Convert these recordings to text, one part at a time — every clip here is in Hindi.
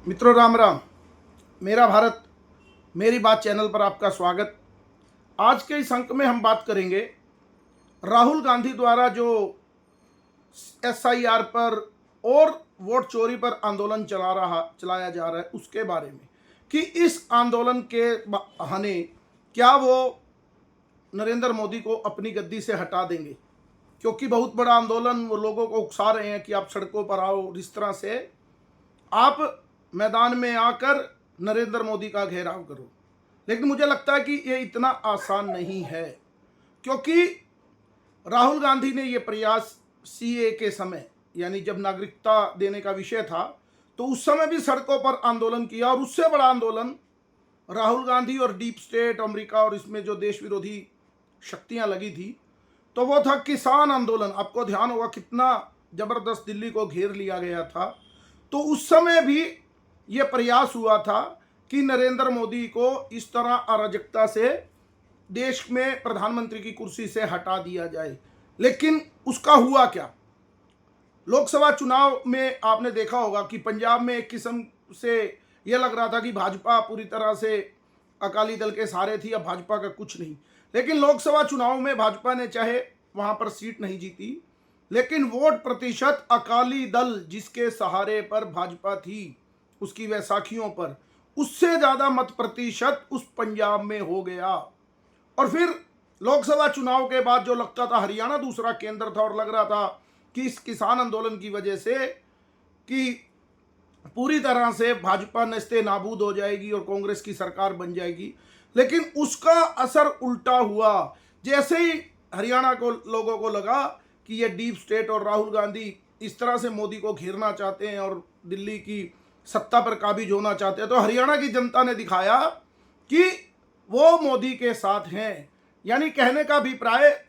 मित्रों राम राम। मेरा भारत मेरी बात चैनल पर आपका स्वागत। आज के इस अंक में हम बात करेंगे राहुल गांधी द्वारा जो एसआईआर पर और वोट चोरी पर आंदोलन चलाया जा रहा है उसके बारे में कि इस आंदोलन के बहाने क्या वो नरेंद्र मोदी को अपनी गद्दी से हटा देंगे, क्योंकि बहुत बड़ा आंदोलन वो लोगों को उकसा रहे हैं कि आप सड़कों पर आओ, इस तरह से आप मैदान में आकर नरेंद्र मोदी का घेराव करो। लेकिन मुझे लगता है कि ये इतना आसान नहीं है, क्योंकि राहुल गांधी ने ये प्रयास सीए के समय, यानी जब नागरिकता देने का विषय था, तो उस समय भी सड़कों पर आंदोलन किया। और उससे बड़ा आंदोलन राहुल गांधी और डीप स्टेट अमेरिका और इसमें जो देश विरोधी शक्तियां लगी थी, तो वो था किसान आंदोलन। आपको ध्यान होगा कितना जबरदस्त दिल्ली को घेर लिया गया था। तो उस समय भी ये प्रयास हुआ था कि नरेंद्र मोदी को इस तरह अराजकता से देश में प्रधानमंत्री की कुर्सी से हटा दिया जाए। लेकिन उसका हुआ क्या? लोकसभा चुनाव में आपने देखा होगा कि पंजाब में एक किस्म से यह लग रहा था कि भाजपा पूरी तरह से अकाली दल के सहारे थी, अब भाजपा का कुछ नहीं। लेकिन लोकसभा चुनाव में भाजपा ने चाहे वहां पर सीट नहीं जीती, लेकिन वोट प्रतिशत अकाली दल जिसके सहारे पर भाजपा थी, उसकी वैसाखियों पर, उससे ज्यादा मत प्रतिशत उस पंजाब में हो गया। और फिर लोकसभा चुनाव के बाद जो लगता था हरियाणा दूसरा केंद्र था और लग रहा था कि इस किसान आंदोलन की वजह से कि पूरी तरह से भाजपा नस्ते नाबूद हो जाएगी और कांग्रेस की सरकार बन जाएगी, लेकिन उसका असर उल्टा हुआ। जैसे ही हरियाणा को लोगों को लगा कि ये डीप स्टेट और राहुल गांधी इस तरह से मोदी को घेरना चाहते हैं और दिल्ली की सत्ता पर काबिज होना चाहते हैं, तो हरियाणा की जनता ने दिखाया कि वो मोदी के साथ हैं। यानी कहने का अभिप्राय,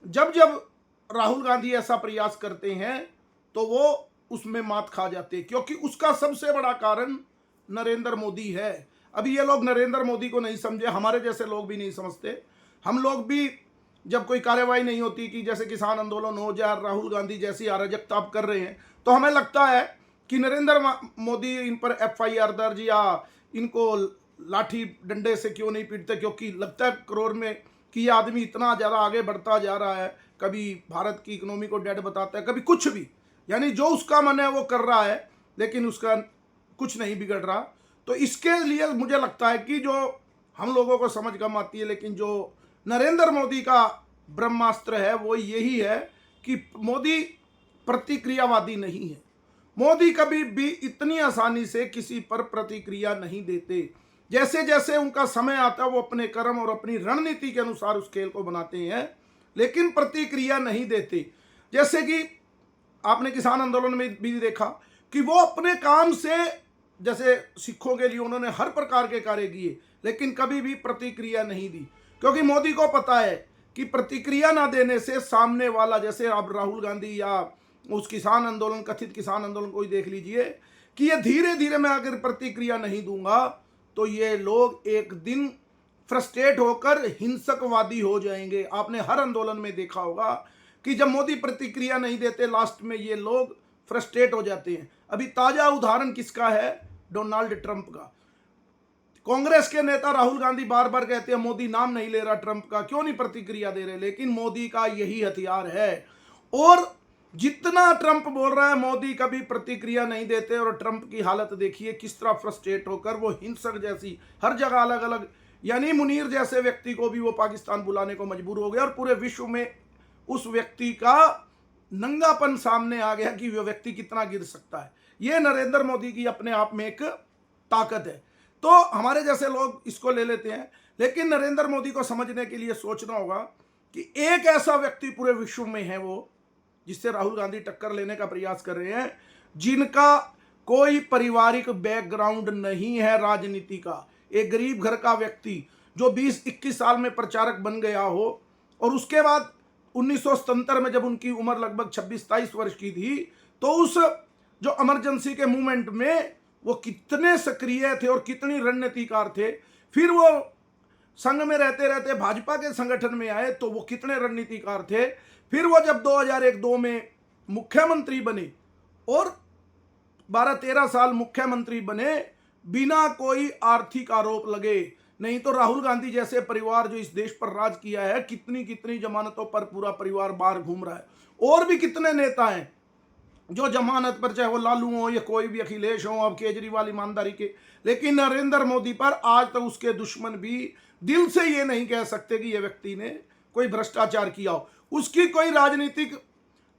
जब जब राहुल गांधी ऐसा प्रयास करते हैं तो वो उसमें मात खा जाते हैं, क्योंकि उसका सबसे बड़ा कारण नरेंद्र मोदी है। अभी ये लोग नरेंद्र मोदी को नहीं समझे, हमारे जैसे लोग भी नहीं समझते। हम लोग भी जब कोई कार्यवाही नहीं होती कि जैसे किसान आंदोलन हो जाए, राहुल गांधी जैसी अराजकता आप कर रहे हैं, तो हमें लगता है कि नरेंद्र मोदी इन पर एफआईआर दर्ज या इनको लाठी डंडे से क्यों नहीं पीटते, क्योंकि लगता है करोड़ में कि ये आदमी इतना ज़्यादा आगे बढ़ता जा रहा है, कभी भारत की इकोनॉमी को डेड बताता है, कभी कुछ भी, यानी जो उसका मन है वो कर रहा है, लेकिन उसका कुछ नहीं बिगड़ रहा। तो इसके लिए मुझे लगता है कि जो हम लोगों को समझ कम आती है, लेकिन जो नरेंद्र मोदी का ब्रह्मास्त्र है वो यही है कि मोदी प्रतिक्रियावादी नहीं है। मोदी कभी भी इतनी आसानी से किसी पर प्रतिक्रिया नहीं देते। जैसे जैसे उनका समय आता है वो अपने कर्म और अपनी रणनीति के अनुसार उस खेल को बनाते हैं, लेकिन प्रतिक्रिया नहीं देते। जैसे कि आपने किसान आंदोलन में भी देखा कि वो अपने काम से, जैसे सिखों के लिए उन्होंने हर प्रकार के कार्य किए, लेकिन कभी भी प्रतिक्रिया नहीं दी, क्योंकि मोदी को पता है कि प्रतिक्रिया ना देने से सामने वाला, जैसे अब राहुल गांधी या उस किसान आंदोलन, कथित किसान आंदोलन को ही देख लीजिए कि ये धीरे धीरे मैं अगर प्रतिक्रिया नहीं दूंगा तो ये लोग एक दिन फ्रस्ट्रेट होकर हिंसकवादी हो जाएंगे। आपने हर आंदोलन में देखा होगा कि जब मोदी प्रतिक्रिया नहीं देते, लास्ट में ये लोग फ्रस्ट्रेट हो जाते हैं। अभी ताजा उदाहरण किसका है? डोनाल्ड ट्रंप का। कांग्रेस के नेता राहुल गांधी बार बार कहते हैं मोदी नाम नहीं ले रहा ट्रंप का, क्यों नहीं प्रतिक्रिया दे रहे, लेकिन मोदी का यही हथियार है। और जितना ट्रंप बोल रहा है मोदी कभी प्रतिक्रिया नहीं देते, और ट्रंप की हालत देखिए किस तरह फ्रस्ट्रेट होकर वो हिंसक जैसी हर जगह अलग अलग, यानी मुनीर जैसे व्यक्ति को भी वो पाकिस्तान बुलाने को मजबूर हो गया, और पूरे विश्व में उस व्यक्ति का नंगापन सामने आ गया कि वह व्यक्ति कितना गिर सकता है। ये नरेंद्र मोदी की अपने आप में एक ताकत है। तो हमारे जैसे लोग इसको ले लेते हैं, लेकिन नरेंद्र मोदी को समझने के लिए सोचना होगा कि एक ऐसा व्यक्ति पूरे विश्व में है वो, जिससे राहुल गांधी टक्कर लेने का प्रयास कर रहे हैं, जिनका कोई पारिवारिक बैकग्राउंड नहीं है राजनीति का। एक गरीब घर का व्यक्ति जो 20-21 साल में प्रचारक बन गया हो, और उसके बाद 1977 में जब उनकी उम्र लगभग 26-27 वर्ष की थी, तो उस जो इमरजेंसी के मूवमेंट में वो कितने सक्रिय थे और कितनी रणनीतिकार थे। फिर वो संघ में रहते रहते भाजपा के संगठन में आए तो वो कितने रणनीतिकार थे। फिर वो जब 2001-2 में मुख्यमंत्री बने और 12-13 साल मुख्यमंत्री बने बिना कोई आर्थिक आरोप लगे। नहीं तो राहुल गांधी जैसे परिवार जो इस देश पर राज किया है, कितनी कितनी जमानतों पर पूरा परिवार बाहर घूम रहा है। और भी कितने नेता हैं जो जमानत पर, चाहे वो लालू हो या कोई भी, अखिलेश हो, अब केजरीवाल ईमानदारी के। लेकिन नरेंद्र मोदी पर आज तक उसके दुश्मन भी दिल से ये नहीं कह सकते कि ये व्यक्ति ने कोई भ्रष्टाचार किया हो। उसकी कोई राजनीतिक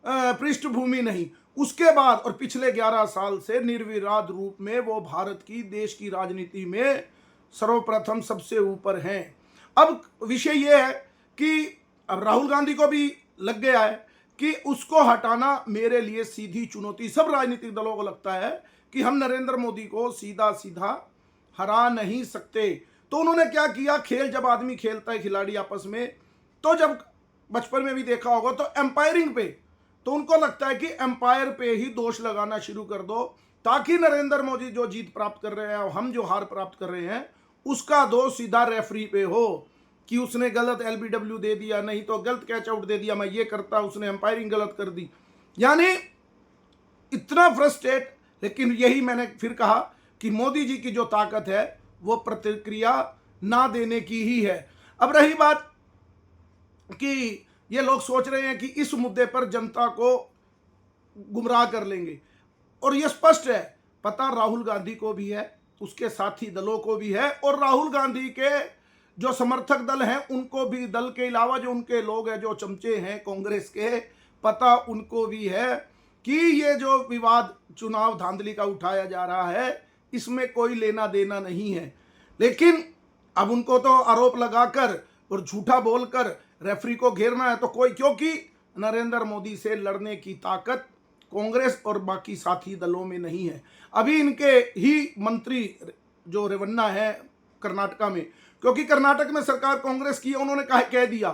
पृष्ठभूमि नहीं। उसके बाद और पिछले 11 साल से निर्विवाद रूप में वो भारत की, देश की राजनीति में सर्वप्रथम सबसे ऊपर हैं। अब विषय ये है कि अब राहुल गांधी को भी लग गया है कि उसको हटाना मेरे लिए सीधी चुनौती। सब राजनीतिक दलों को लगता है कि हम नरेंद्र मोदी को सीधा सीधा हरा नहीं सकते। तो उन्होंने क्या किया, खेल जब आदमी खेलता है खिलाड़ी आपस में, तो जब बचपन में भी देखा होगा तो एम्पायरिंग पे, तो उनको लगता है कि एम्पायर पे ही दोष लगाना शुरू कर दो, ताकि नरेंद्र मोदी जो जीत प्राप्त कर रहे हैं और हम जो हार प्राप्त कर रहे हैं उसका दोष सीधा रेफरी पे हो कि उसने गलत एलबीडब्ल्यू दे दिया, नहीं तो गलत कैच आउट दे दिया, मैं ये करता, उसने एम्पायरिंग गलत कर दी। यानी इतना फ्रस्ट्रेट। लेकिन यही मैंने फिर कहा कि मोदी जी की जो ताकत है वो प्रतिक्रिया ना देने की ही है। अब रही बात कि ये लोग सोच रहे हैं कि इस मुद्दे पर जनता को गुमराह कर लेंगे, और ये स्पष्ट है, पता राहुल गांधी को भी है, उसके साथी दलों को भी है, और राहुल गांधी के जो समर्थक दल हैं उनको भी, दल के अलावा जो उनके लोग हैं जो चमचे हैं कांग्रेस के, पता उनको भी है कि ये जो विवाद चुनाव धांधली का उठाया जा रहा है इसमें कोई लेना देना नहीं है। लेकिन अब उनको तो आरोप लगाकर और झूठा बोलकर रेफरी को घेरना है तो कोई, क्योंकि नरेंद्र मोदी से लड़ने की ताकत कांग्रेस और बाकी साथी दलों में नहीं है। अभी इनके ही मंत्री जो रेवन्ना है कर्नाटका में, क्योंकि कर्नाटक में सरकार कांग्रेस की है, उन्होंने कह दिया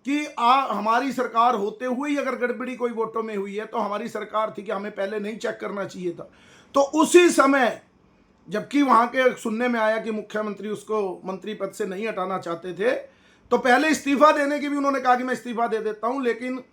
कि हमारी सरकार होते हुए ही अगर गड़बड़ी कोई वोटों में हुई है तो हमारी सरकार थी कि हमें पहले नहीं चेक करना चाहिए था। तो उसी समय जबकि वहां के सुनने में आया कि मुख्यमंत्री उसको मंत्री पद से नहीं हटाना चाहते थे, तो पहले इस्तीफा देने की भी उन्होंने कहा कि मैं इस्तीफा दे देता हूं। लेकिन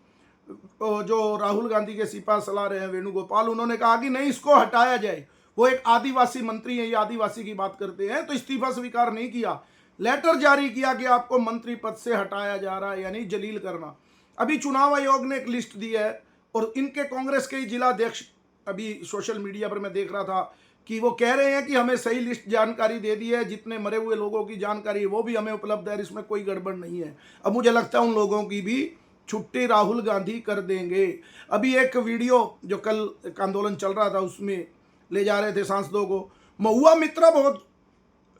जो राहुल गांधी के सिपा सलाह रहे हैं वेणुगोपाल, उन्होंने कहा कि नहीं, इसको हटाया जाए। वो एक आदिवासी मंत्री है, ये आदिवासी की बात करते हैं, तो इस्तीफा स्वीकार नहीं किया, लेटर जारी किया कि आपको मंत्री पद से हटाया जा रहा है, यानी जलील करना। अभी चुनाव आयोग ने एक लिस्ट दी है और इनके कांग्रेस के जिला अध्यक्ष, अभी सोशल मीडिया पर मैं देख रहा था कि वो कह रहे हैं कि हमें सही लिस्ट जानकारी दे दी है, जितने मरे हुए लोगों की जानकारी है वो भी हमें उपलब्ध है, इसमें कोई गड़बड़ नहीं है। अब मुझे लगता है उन लोगों की भी छुट्टी राहुल गांधी कर देंगे। अभी एक वीडियो जो कल एक आंदोलन चल रहा था उसमें ले जा रहे थे सांसदों को, महुआ मित्रा बहुत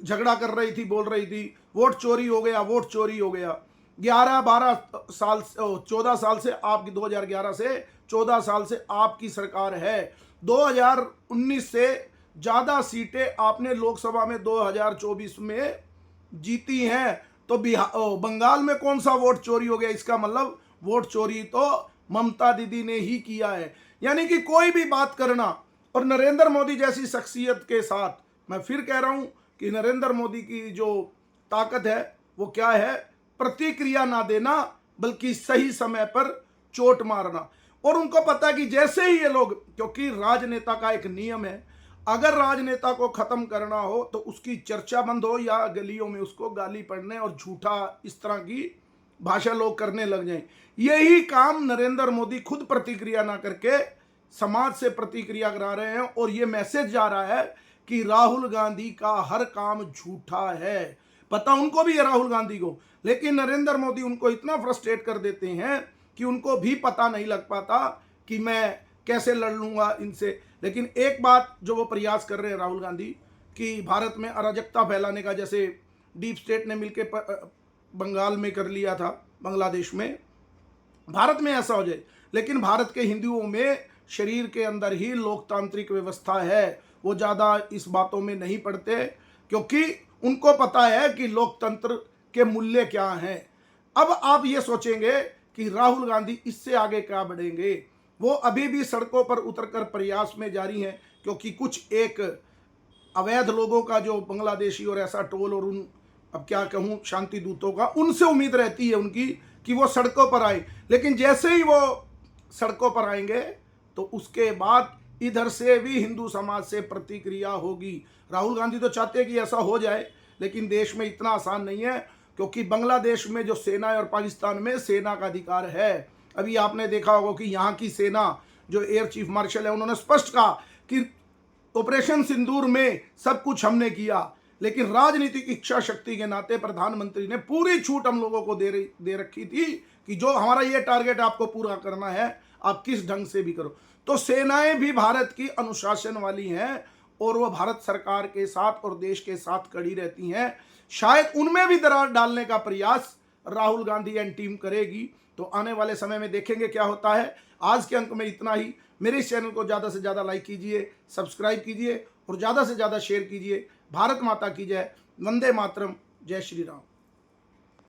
झगड़ा कर रही थी, बोल रही थी वोट चोरी हो गया, वोट चोरी हो गया। 11-12 साल 14 साल से आपकी, 2011 से 14 साल से आपकी सरकार है। 2019 से ज़्यादा सीटें आपने लोकसभा में 2024 में जीती हैं। तो बंगाल में कौन सा वोट चोरी हो गया? इसका मतलब वोट चोरी तो ममता दीदी ने ही किया है। यानी कि कोई भी बात करना, और नरेंद्र मोदी जैसी शख्सियत के साथ, मैं फिर कह रहा हूं कि नरेंद्र मोदी की जो ताकत है वो क्या है? प्रतिक्रिया ना देना, बल्कि सही समय पर चोट मारना। और उनको पता है कि जैसे ही ये लोग, क्योंकि राजनेता का एक नियम है, अगर राजनेता को खत्म करना हो तो उसकी चर्चा बंद हो या गलियों में उसको गाली पड़ने और झूठा इस तरह की भाषा लोग करने लग जाएं। यही काम नरेंद्र मोदी खुद प्रतिक्रिया ना करके समाज से प्रतिक्रिया करा रहे हैं, और ये मैसेज जा रहा है कि राहुल गांधी का हर काम झूठा है। पता उनको भी है राहुल गांधी को, लेकिन नरेंद्र मोदी उनको इतना फ्रस्ट्रेट कर देते हैं कि उनको भी पता नहीं लग पाता कि मैं कैसे लड़ लूंगा इनसे। लेकिन एक बात जो वो प्रयास कर रहे हैं राहुल गांधी कि भारत में अराजकता फैलाने का, जैसे डीप स्टेट ने मिलकर बंगाल में कर लिया था, बांग्लादेश में, भारत में ऐसा हो जाए। लेकिन भारत के हिंदुओं में शरीर के अंदर ही लोकतांत्रिक व्यवस्था है, वो ज़्यादा इस बातों में नहीं पड़ते, क्योंकि उनको पता है कि लोकतंत्र के मूल्य क्या हैं। अब आप ये सोचेंगे कि राहुल गांधी इससे आगे क्या बढ़ेंगे। वो अभी भी सड़कों पर उतरकर प्रयास में जारी हैं, क्योंकि कुछ एक अवैध लोगों का जो बांग्लादेशी और ऐसा टोल, और उन, अब क्या कहूँ, शांति दूतों का, उनसे उम्मीद रहती है उनकी कि वो सड़कों पर आए। लेकिन जैसे ही वो सड़कों पर आएंगे तो उसके बाद इधर से भी हिंदू समाज से प्रतिक्रिया होगी। राहुल गांधी तो चाहते हैं कि ऐसा हो जाए, लेकिन देश में इतना आसान नहीं है, क्योंकि बांग्लादेश में जो सेना है और पाकिस्तान में सेना का अधिकार है। अभी आपने देखा होगा कि यहाँ की सेना जो एयर चीफ मार्शल है, उन्होंने स्पष्ट कहा कि ऑपरेशन सिंदूर में सब कुछ हमने किया, लेकिन राजनीतिक इच्छा शक्ति के नाते प्रधानमंत्री ने पूरी छूट हम लोगों को दे रखी थी कि जो हमारा ये टारगेट आपको पूरा करना है, आप किस ढंग से भी करो। तो सेनाएं भी भारत की अनुशासन वाली हैं और वो भारत सरकार के साथ और देश के साथ खड़ी रहती हैं। शायद उनमें भी दरार डालने का प्रयास राहुल गांधी एंड टीम करेगी। तो आने वाले समय में देखेंगे क्या होता है। आज के अंक में इतना ही। मेरे इस चैनल को ज़्यादा से ज़्यादा लाइक कीजिए, सब्सक्राइब कीजिए और ज़्यादा से ज़्यादा शेयर कीजिए। भारत माता की जय। वंदे मातरम। जय श्री राम।